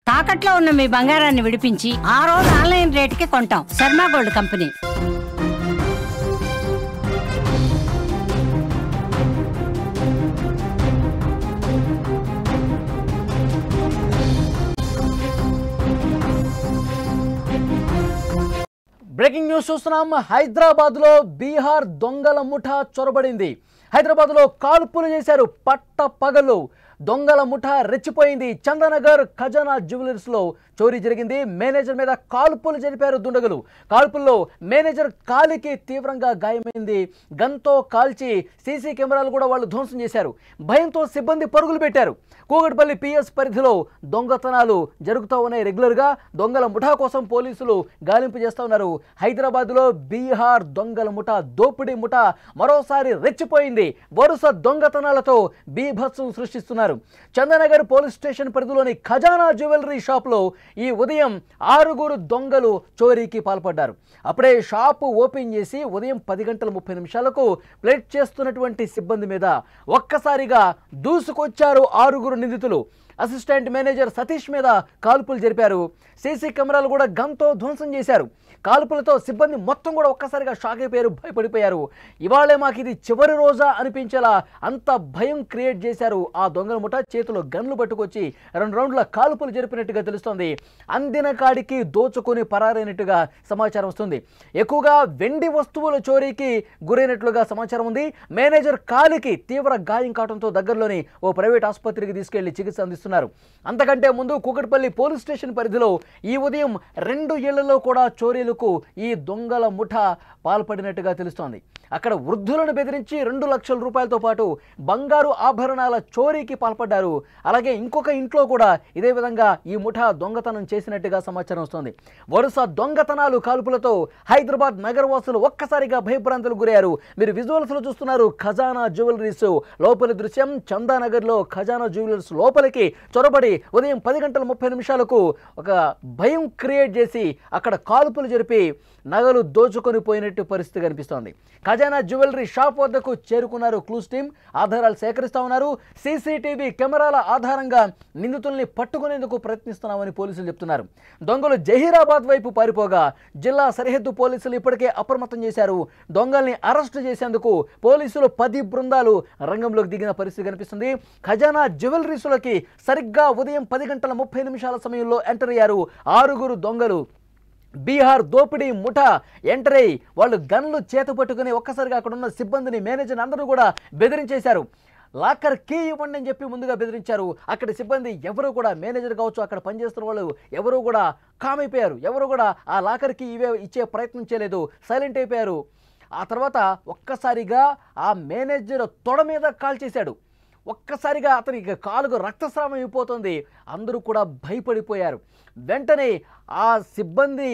తాకట్లో ఉన్న మీ బంగారాన్ని విడిపించి ఆ రోజు ఆన్లైన్ రేటుకి కొంటాం. Sharma gold company. Breaking news చూస్తున్నాం. హైదరాబాద్ లో బీహార్ దొంగల ముఠా చొరబడింది. హైదరాబాద్ లో కాల్పులు చేశారు. పట్ట పగలు దొంగల ముఠా రెచ్చిపోయింది. చందనగర్ ఖజానా జ్యువెలర్స్ లో చోరీ జరిగింది. మేనేజర్ మీద కాల్పులు జరిపారు దుండగులు. కాల్పుల్లో మేనేజర్ కాలికి తీవ్రంగా గాయమైంది. గన్తో కాల్చి సీసీ కెమెరాలు కూడా వాళ్ళు ధ్వంసం చేశారు. భయంతో సిబ్బంది పరుగులు పెట్టారు. కూకట్పల్లి పిఎస్ పరిధిలో దొంగతనాలు జరుగుతూ ఉన్నాయి. రెగ్యులర్గా దొంగల ముఠా కోసం పోలీసులు గాలింపు చేస్తూ ఉన్నారు. హైదరాబాద్లో బీహార్ దొంగల ముఠా దోపిడీ ముఠా మరోసారి రెచ్చిపోయింది. వరుస దొంగతనాలతో బీభత్సం సృష్టిస్తున్నారు. చందనగర్ పోలీస్ స్టేషన్ పరిధిలోని ఖజానా జ్యువెలరీ షాప్లో ఈ ఉదయం 6 దొంగలు చోరీకి పాల్పడ్డారు. అప్పుడే షాపు ఓపెన్ చేసి ఉదయం 10:30 ప్లేట్ చేస్తున్నటువంటి సిబ్బంది మీద ఒక్కసారిగా దూసుకొచ్చారు 6 నిందితులు. అసిస్టెంట్ మేనేజర్ సతీష్ మీద కాల్పులు జరిపారు. సీసీ కెమెరాలు కూడా గన్తో ధ్వంసం చేశారు. కాల్పులతో సిబ్బంది మొత్తం కూడా ఒక్కసారిగా షాక్ అయిపోయారు, భయపడిపోయారు. ఇవాళే మాకు ఇది చివరి రోజా అనిపించేలా అంత భయం క్రియేట్ చేశారు. ఆ దొంగల ముఠా చేతిలో గన్లు పట్టుకొచ్చి 2 రౌండ్ల కాల్పులు జరిపినట్టుగా తెలుస్తోంది. అందిన కాడికి దోచుకొని పరారైనట్టుగా సమాచారం వస్తుంది. ఎక్కువగా వెండి వస్తువుల చోరీకి గురైనట్లుగా సమాచారం ఉంది. మేనేజర్ కాలికి తీవ్ర గాయం కావడంతో దగ్గరలోని ఓ ప్రైవేట్ ఆసుపత్రికి తీసుకెళ్లి చికిత్స అందిస్తున్నారు. అంతకంటే ముందు కూకట్పల్లి పోలీస్ స్టేషన్ పరిధిలో ఈ ఉదయం 2 ఇళ్లలో కూడా చోరీలకు ఈ దొంగల ముఠా పాల్పడినట్టుగా తెలుస్తోంది. అక్కడ వృద్ధులను బెదిరించి 2 లక్షల రూపాయలతో పాటు బంగారు ఆభరణాల చోరీకి పాల్పడ్డారు. అలాగే ఇంకొక ఇంట్లో కూడా ఇదే విధంగా ఈ ముఠా దొంగతనం చేసినట్టుగా సమాచారం వస్తుంది. వరుస దొంగతనాలు కాల్పులతో హైదరాబాద్ నగరవాసులు ఒక్కసారిగా భయభ్రాంతులకు గురయ్యారు. మీరు విజువల్స్లో చూస్తున్నారు ఖజానా జ్యువెలరీస్ లోపలి దృశ్యం. చందానగర్లో ఖజానా జ్యువెలర్స్ లోపలికి చొరబడి ఉదయం 10:30 ఒక భయం క్రియేట్ చేసి అక్కడ కాల్పులు జరిపి నగలు దోచుకొని పోయినట్టు పరిస్థితి కనిపిస్తోంది. ఖజానా జ్యువెలరీ షాప్ వద్దకు చేరుకున్నారు క్లూస్ టీం. ఆధారాలు సేకరిస్తూ ఉన్నారు. సీసీటీవీ కెమెరాల ఆధారంగా నిందితుల్ని పట్టుకునేందుకు ప్రయత్నిస్తున్నామని పోలీసులు చెప్తున్నారు. దొంగలు జహీరాబాద్ వైపు పారిపోగా జిల్లా సరిహద్దు పోలీసులు ఇప్పటికే అప్రమత్తం చేశారు. దొంగల్ని అరెస్టు చేసేందుకు పోలీసులు 10 బృందాలు రంగంలోకి దిగిన పరిస్థితి కనిపిస్తుంది. ఖజానా జ్యువెలరీస్లోకి సరిగ్గా ఉదయం 10:30 సమయంలో ఎంటర్ అయ్యారు 6 దొంగలు. బీహార్ దోపిడీ ముఠా ఎంటర్ అయ్యి వాళ్ళు గన్లు చేత పట్టుకుని ఒక్కసారిగా అక్కడ ఉన్న సిబ్బందిని, మేనేజర్ అందరూ కూడా బెదిరించేశారు. లాకర్ కీ ఇవ్వండి అని చెప్పి ముందుగా బెదిరించారు. అక్కడ సిబ్బంది ఎవరు కూడా, మేనేజర్ కావచ్చు, అక్కడ పనిచేస్తున్న వాళ్ళు ఎవరు కూడా కామ్ అయిపోయారు. ఎవరు కూడా ఆ లాకర్ కీ ఇచ్చే ప్రయత్నం చేయలేదు, సైలెంట్ అయిపోయారు. ఆ తర్వాత ఒక్కసారిగా ఆ మేనేజర్ తొడ మీద కాల్ చేశాడు. ఒక్కసారిగా అతనికి కాలుకు రక్తస్రావం అయిపోతుంది. అందరూ కూడా భయపడిపోయారు. వెంటనే ఆ సిబ్బంది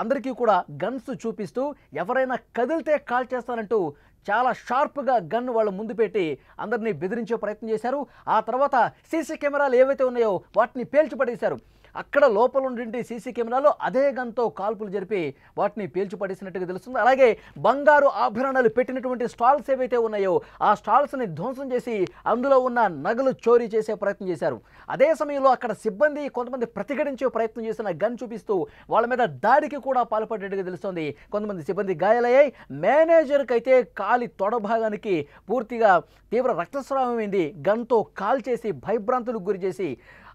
అందరికీ కూడా గన్స్ చూపిస్తూ ఎవరైనా కదిలితే కాల్ చేస్తానంటూ చాలా షార్ప్గా గన్ వాళ్ళ ముందు పెట్టి అందరినీ బెదిరించే ప్రయత్నం చేశారు. ఆ తర్వాత సీసీ కెమెరాలు ఏవైతే ఉన్నాయో వాటిని పేల్చిపడేశారు. అక్కడ లోపల ఉండి సీసీ కెమెరాలో అదే గన్తో కాల్పులు జరిపి వాటిని పేల్చిపడేసినట్టుగా తెలుస్తుంది. అలాగే బంగారు ఆభరణాలు పెట్టినటువంటి స్టాల్స్ ఏవైతే ఉన్నాయో ఆ స్టాల్స్ని ధ్వంసం చేసి అందులో ఉన్న నగలు చోరీ చేసే ప్రయత్నం చేశారు. అదే సమయంలో అక్కడ సిబ్బంది కొంతమంది ప్రతిఘటించే ప్రయత్నం చేసిన గన్ చూపిస్తూ వాళ్ళ మీద దాడికి కూడా పాల్పడ్డట్టుగా తెలుస్తోంది. కొంతమంది సిబ్బంది గాయాలయ్యాయి. మేనేజర్కి అయితే కాలి తొడ భాగానికి పూర్తిగా తీవ్ర రక్తస్రావం అయింది. గన్తో కాల్ చేసి భయభ్రాంతులకు గురి చేసి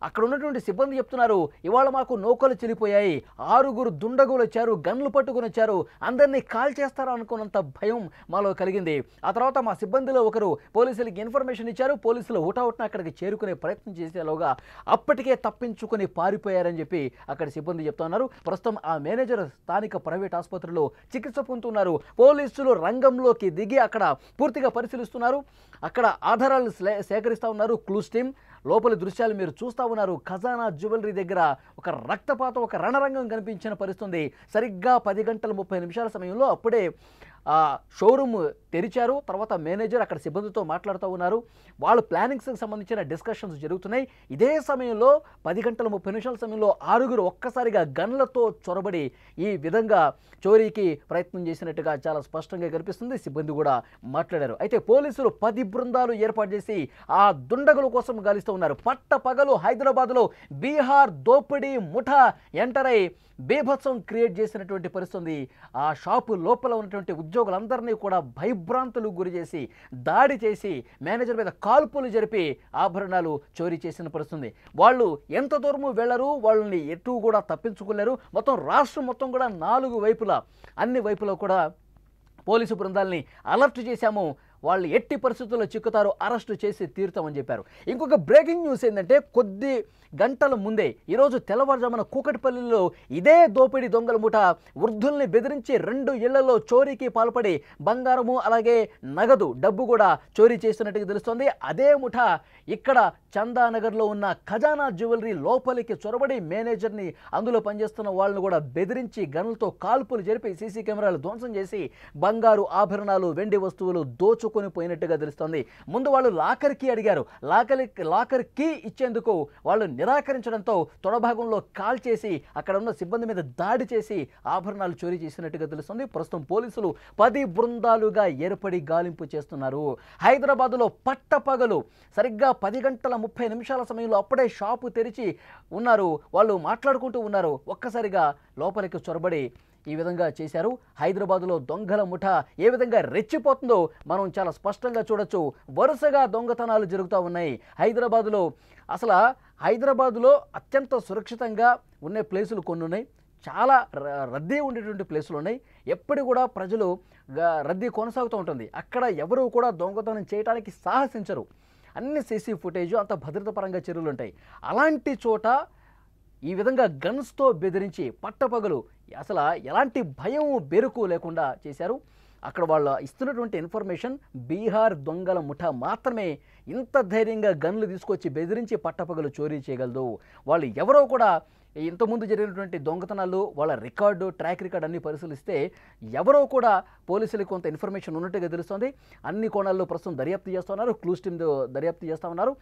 అక్కడ ఉన్నటువంటి సిబ్బంది చెప్తున్నారు, ఇవాళ మాకు నౌకలు చెల్లిపోయాయి, 6 దుండగులు వచ్చారు, గన్లు పట్టుకుని వచ్చారు, అందరినీ కాల్ చేస్తారా అనుకున్నంత భయం మాలో కలిగింది. ఆ తర్వాత మా సిబ్బందిలో ఒకరు పోలీసులకి ఇన్ఫర్మేషన్ ఇచ్చారు. పోలీసులు హుటాహుటిన అక్కడికి చేరుకునే ప్రయత్నం చేసేలోగా అప్పటికే తప్పించుకొని పారిపోయారని చెప్పి అక్కడ సిబ్బంది చెప్తున్నారు. ప్రస్తుతం ఆ మేనేజర్ స్థానిక ప్రైవేట్ ఆసుపత్రిలో చికిత్స పొందుతున్నారు. పోలీసులు రంగంలోకి దిగి అక్కడ పూర్తిగా పరిశీలిస్తున్నారు. అక్కడ ఆధారాలు సేకరిస్తూ ఉన్నారు క్లూస్ టీం. లోపలి దృశ్యాలు మీరు చూస్తూ ఉన్నారు. ఖజానా జ్యువెలరీ దగ్గర ఒక రక్తపాతం, ఒక రణరంగం కనిపించిన పరిస్థితి. సరిగ్గా 10:30 సమయంలో అప్పుడే షోరూమ్ తెరిచారు. తర్వాత మేనేజర్ అక్కడ సిబ్బందితో మాట్లాడుతూ ఉన్నారు. వాళ్ళు ప్లానింగ్స్కి సంబంధించిన డిస్కషన్స్ జరుగుతున్నాయి. ఇదే సమయంలో 10:30 సమయంలో 6 ఒక్కసారిగా గన్లతో చొరబడి ఈ విధంగా చోరీకి ప్రయత్నం చేసినట్టుగా చాలా స్పష్టంగా కనిపిస్తుంది. సిబ్బంది కూడా మాట్లాడారు. అయితే పోలీసులు 10 బృందాలు ఏర్పాటు చేసి ఆ దుండగుల కోసం గాలిస్తూ ఉన్నారు. పట్టపగలు హైదరాబాద్లో బీహార్ దోపిడీ ముఠా ఎంటర్ అయి బీభత్సం క్రియేట్ చేసినటువంటి పరిస్థితి. ఆ షాపు లోపల ఉన్నటువంటి ఉద్యోగులందరినీ కూడా భయభ్రాంతులకు గురి చేసి దాడి చేసి మేనేజర్ మీద కాల్పులు జరిపి ఆభరణాలు చోరీ చేసిన పరిస్థితి. వాళ్ళు ఎంత దూరము వెళ్ళరు, వాళ్ళని ఎటు కూడా తప్పించుకోలేరు. మొత్తం రాష్ట్రం మొత్తం కూడా 4 వైపులా అన్ని వైపులో కూడా పోలీసు బృందాలని అలర్ట్ చేశాము, వాళ్ళు ఎట్టి పరిస్థితుల్లో చిక్కుతారు, అరెస్టు చేసి తీరుతామని చెప్పారు. ఇంకొక బ్రేకింగ్ న్యూస్ ఏంటంటే కొద్ది గంటల ముందే ఈరోజు తెల్లవారుజామున కూకట్పల్లిలో ఇదే దోపిడీ దొంగల ముఠ వృద్ధుల్ని బెదిరించి 2 ఇళ్లలో చోరీకి పాల్పడి బంగారము అలాగే నగదు డబ్బు కూడా చోరీ చేస్తున్నట్టుగా తెలుస్తోంది. అదే ముఠ ఇక్కడ చందానగర్లో ఉన్న ఖజానా జ్యువెలరీ లోపలికి చొరబడి మేనేజర్ని అందులో పనిచేస్తున్న వాళ్ళని కూడా బెదిరించి గన్లతో కాల్పులు జరిపి సీసీ కెమెరాలు ధ్వంసం చేసి బంగారు ఆభరణాలు వెండి వస్తువులు దోచుకొని పోయినట్టుగా తెలుస్తోంది. ముందు వాళ్ళు లాకర్ కీ అడిగారు. లాకర్ కీ ఇచ్చేందుకు వాళ్ళు నిరాకరించడంతో తొడభాగంలో కాల్ చేసి అక్కడ ఉన్న సిబ్బంది మీద దాడి చేసి ఆభరణాలు చోరీ చేసినట్టుగా తెలుస్తుంది. ప్రస్తుతం పోలీసులు 10 బృందాలుగా ఏర్పడి గాలింపు చేస్తున్నారు. హైదరాబాదులో పట్టపగలు సరిగ్గా 10:30 సమయంలో అప్పుడే షాపు తెరిచి ఉన్నారు. వాళ్ళు మాట్లాడుకుంటూ ఉన్నారు. ఒక్కసారిగా లోపలికి చొరబడి ఈ విధంగా చేశారు. హైదరాబాదులో దొంగల ముఠ ఏ విధంగా రెచ్చిపోతుందో మనం చాలా స్పష్టంగా చూడొచ్చు. వరుసగా దొంగతనాలు జరుగుతూ ఉన్నాయి హైదరాబాదులో. అసలు హైదరాబాదులో అత్యంత సురక్షితంగా ఉండే ప్లేసులు కొన్ని ఉన్నాయి, చాలా రద్దీ ఉండేటువంటి ప్లేసులు ఉన్నాయి. ఎప్పుడు కూడా ప్రజలు రద్దీ కొనసాగుతూ ఉంటుంది. అక్కడ ఎవరు కూడా దొంగతనం చేయడానికి సాహసించరు. అన్ని సీసీ ఫుటేజ్ అంత భద్రత పరంగా చర్యలు ఉంటాయి. అలాంటి చోట ఈ విధంగా గన్స్తో బెదిరించి పట్టపగలు అసలు ఎలాంటి భయం బెరుకు లేకుండా చేశారు. అక్కడ వాళ్ళు ఇస్తున్నటువంటి ఇన్ఫర్మేషన్ బీహార్ దొంగల ముఠ మాత్రమే ఇంత ధైర్యంగా గన్లు తీసుకొచ్చి బెదిరించి పట్టపగలు చోరీ చేయగలదు. వాళ్ళు ఎవరో కూడా ఇంతకుముందు జరిగినటువంటి దొంగతనాలు వాళ్ళ ట్రాక్ రికార్డ్ అన్ని పరిశీలిస్తే ఎవరో కూడా పోలీసులకు కొంత ఇన్ఫర్మేషన్ ఉన్నట్టుగా తెలుస్తుంది. అన్ని కోణాల్లో ప్రస్తుతం దర్యాప్తు చేస్తున్నారు. క్లూస్ టీమ్ దర్యాప్తు చేస్తూ ఉన్నారు.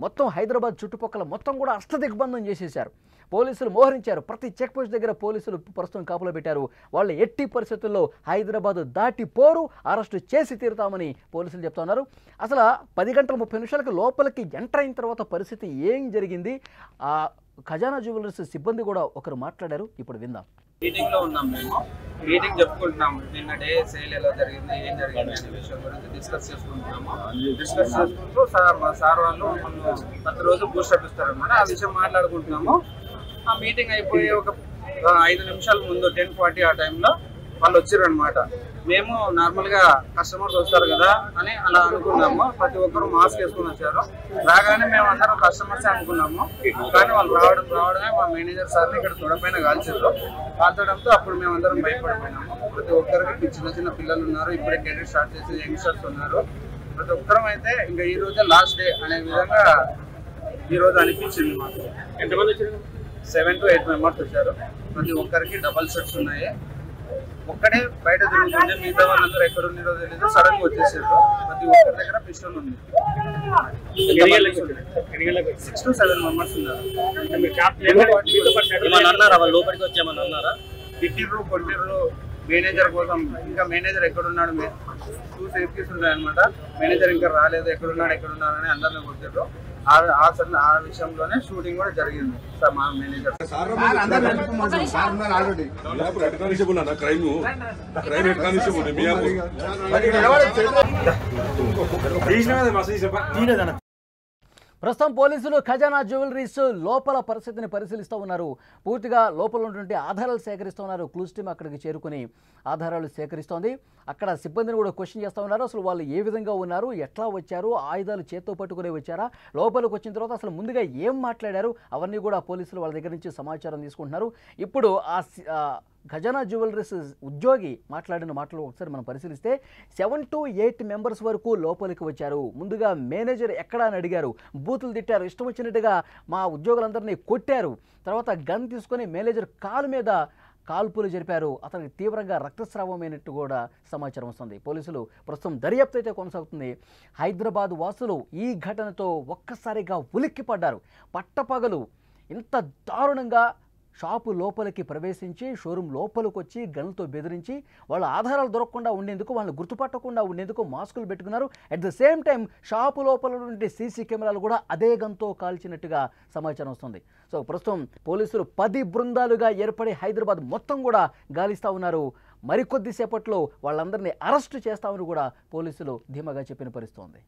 మొత్తం హైదరాబాద్ చుట్టుపక్కల మొత్తం కూడా అష్టదిగ్బంధం చేసేశారు. పోలీసులు మోహరించారు. ప్రతి చెక్ పోస్ట్ దగ్గర పోలీసులు ప్రస్తుతం కాపులో పెట్టారు. వాళ్ళు ఎట్టి పరిస్థితుల్లో హైదరాబాద్ దాటిపోరు, అరెస్టు చేసి తీరుతామని పోలీసులు చెప్తా ఉన్నారు. అసలు 10:30 లోపలికి ఎంటర్ అయిన తర్వాత పరిస్థితి ఏం జరిగింది, ఆ ఖజానా జ్యువెలర్స్ సిబ్బంది కూడా ఒకరు మాట్లాడారు. ఇప్పుడు విందాం. మీటింగ్ లో ఉన్నాం. మేము మీటింగ్ చెప్పుకుంటున్నాము. నిన్న డే సేల్ ఎలా జరిగింది, ఏం జరిగింది అనే విషయం గురించి డిస్కస్ చేసుకుంటున్నాము. డిస్కస్ చేసుకుంటూ మా సార్ వాళ్ళు ప్రతి రోజు బూస్టప్ ఇస్తారనమాట. ఆ విషయం మాట్లాడుకుంటున్నాము. ఆ మీటింగ్ అయిపోయి ఒక 5 నిమిషాల ముందు 10:40 ఆ టైంలో వాళ్ళు వచ్చారనమాట. మేము నార్మల్గా కస్టమర్స్ వస్తారు కదా అని అలా అనుకున్నాము. ప్రతి ఒక్కరు మాస్క్ వేసుకుని వచ్చారు. రాగానే మేము అందరం కస్టమర్సే అనుకున్నాము. కానీ వాళ్ళు రావడమే మా మేనేజర్ సార్ని ఇక్కడ తొడపైన కాల్చారు. కాల్చడంతో అప్పుడు మేము అందరం భయపడిపోయినాము. ప్రతి ఒక్కరికి చిన్న పిల్లలు ఉన్నారు, ఇప్పుడే కెరీర్ స్టార్ట్ చేసి యంగ్స్టర్స్ ఉన్నారు. ప్రతి ఒక్కరం అయితే ఇంకా ఈ రోజే లాస్ట్ డే అనే విధంగా ఈ రోజు అనిపించింది మాకు. ఎంతమంది వచ్చారు? 7 to 8 మెంబర్స్ వచ్చారు. ప్రతి ఒక్కరికి డబల్ సెట్స్ ఉన్నాయి. ఒక్కడే బయట తిరుగుతుంది, మిగతా వాళ్ళందరూ ఎక్కడ ఉన్నారో తెలియదు. సడన్ గా వచ్చేసారు. ప్రతి ఒక్కరి దగ్గర పిస్టల్ ఉంది. 6 to 7 మెంబర్స్ ఉన్నారు. లోపలికి వచ్చామని అన్నారా? కొట్టిర్రు మేనేజర్ కోసం. ఇంకా మేనేజర్ ఎక్కడున్నాడు, 2 సేఫ్టీస్ ఉంటాయన్నమాట. మేనేజర్ ఇంకా రాలేదు, ఎక్కడున్నాడు అని అందరినీ కొట్టారు. ఆ విషయంలోనే షూటింగ్ కూడా జరిగింది. సార్ మా మేనేజర్ ప్రస్తుతం పోలీసులు ఖజానా జ్యువెలరీస్ లోపల పరిస్థితిని పరిశీలిస్తూ ఉన్నారు. పూర్తిగా లోపల ఉన్నటువంటి ఆధారాలు సేకరిస్తూ ఉన్నారు. క్లూస్ టీమ్ అక్కడికి చేరుకుని ఆధారాలు సేకరిస్తోంది. అక్కడ సిబ్బందిని కూడా క్వశ్చన్ చేస్తూ ఉన్నారు. అసలు వాళ్ళు ఏ విధంగా ఉన్నారు, ఎట్లా వచ్చారు, ఆయుధాలు చేత్తో పట్టుకునే వచ్చారా, లోపలికి వచ్చిన తర్వాత అసలు ముందుగా ఏం మాట్లాడారు, అవన్నీ కూడా పోలీసులు వాళ్ళ దగ్గర నుంచి సమాచారం తీసుకుంటున్నారు. ఇప్పుడు ఆ ఖజానా జ్యువెలరీస్ ఉద్యోగి మాట్లాడిన మాటలు ఒకసారి మనం పరిశీలిస్తే 7 to 8 మెంబర్స్ వరకు లోపలికి వచ్చారు. ముందుగా మేనేజర్ ఎక్కడా అని అడిగారు, బూతులు తిట్టారు, ఇష్టం వచ్చినట్టుగా మా ఉద్యోగులందరినీ కొట్టారు. తర్వాత గన్ తీసుకొని మేనేజర్ కాలు మీద కాల్పులు జరిపారు. అతనికి తీవ్రంగా రక్తస్రావమైనట్టు కూడా సమాచారం వస్తుంది. పోలీసులు ప్రస్తుతం దర్యాప్తు అయితే కొనసాగుతుంది. హైదరాబాద్ వాసులు ఈ ఘటనతో ఒక్కసారిగా ఉలిక్కిపడ్డారు. పట్టపగలు ఇంత దారుణంగా షాపు లోపలికి ప్రవేశించి షోరూమ్ లోపలికి వచ్చి గన్లతో బెదిరించి వాళ్ళ ఆధారాలు దొరకకుండా ఉండేందుకు, వాళ్ళని గుర్తుపట్టకుండా ఉండేందుకు మాస్కులు పెట్టుకున్నారు. At the same time shop లోపల నుండి సీసీ కెమెరాలు కూడా అదే గన్తో కాల్చినట్టుగా సమాచారం వస్తుంది. సో ప్రస్తుతం పోలీసులు 10 బృందాలుగా ఏర్పడి హైదరాబాద్ మొత్తం కూడా గాలిస్తూ ఉన్నారు. మరికొద్దిసేపట్లో వాళ్ళందరినీ అరెస్టు చేస్తామని కూడా పోలీసులు ధీమాగా చెప్పిన పరిస్థితి ఉంది.